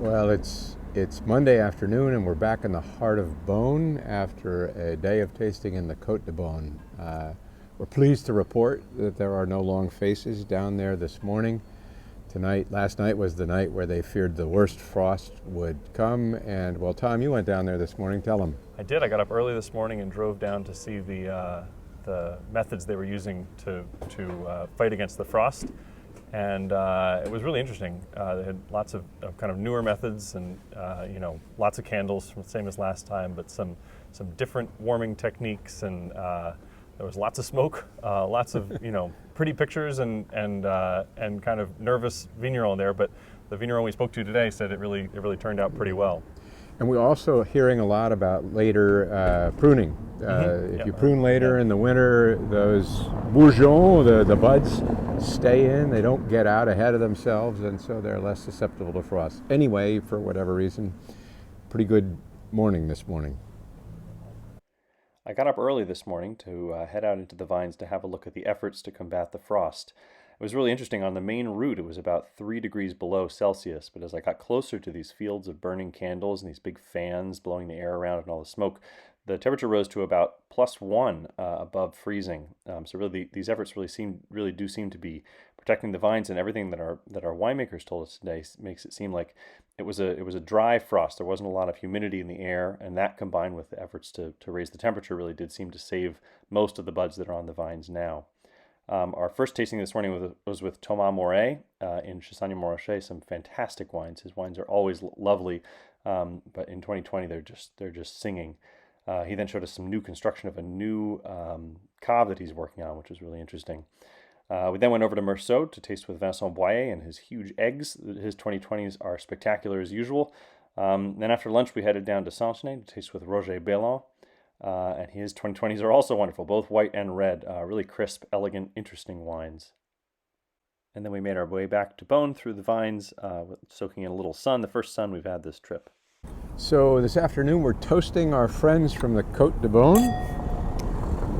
Well, it's Monday afternoon, and we're back in the heart of Beaune after a day of tasting in the Côte de Beaune. We're pleased to report that there are no long faces down there this morning. Last night was the night where they feared the worst frost would come. And well, Tom, you went down there this morning. Tell them. I did. I got up early this morning and drove down to see the methods they were using to fight against the frost. And it was really interesting. They had lots of kind of newer methods and lots of candles, same as last time, but some different warming techniques, and there was lots of smoke, lots of pretty pictures and kind of nervous vigneron there. But the vigneron we spoke to today said it really turned out pretty well. And we're also hearing a lot about later pruning. If you prune later in the winter, those bourgeons, the buds, stay in. They don't get out ahead of themselves, and so they're less susceptible to frost. Anyway, for whatever reason, pretty good morning this morning. I got up early this morning to head out into the vines to have a look at the efforts to combat the frost. It was really interesting. On the main route, it was about 3 degrees below Celsius, but as I got closer to these fields of burning candles and these big fans blowing the air around and all the smoke, the temperature rose to about +1 above freezing. So really, these efforts really do seem to be protecting the vines, and everything that our winemakers told us today makes it seem like it was a dry frost. There wasn't a lot of humidity in the air, and that combined with the efforts to raise the temperature really did seem to save most of the buds that are on the vines now. Our first tasting this morning was with Thomas Moret in Chassagne-Montrachet. Some fantastic wines. His wines are always lovely, but in 2020 they're just singing. He then showed us some new construction of a new cave that he's working on, which was really interesting. We then went over to Meursault to taste with Vincent Boyer and his huge eggs. His 2020s are spectacular as usual. Then after lunch, we headed down to Santenay to taste with Roger Bellon. And his 2020s are also wonderful, both white and red. Really crisp, elegant, interesting wines. And then we made our way back to Beaune through the vines, soaking in a little sun, the first sun we've had this trip. So this afternoon we're toasting our friends from the Côte de Beaune.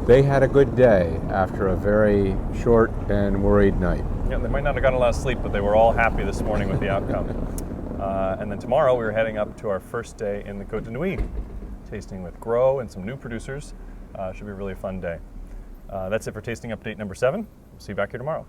They had a good day after a very short and worried night. Yeah, they might not have gotten a lot of sleep, but they were all happy this morning with the outcome. And then tomorrow we're heading up to our first day in the Côte de Nuits, tasting with Gros and some new producers. Should be a really fun day. That's it for Tasting Update number 7. We'll see you back here tomorrow.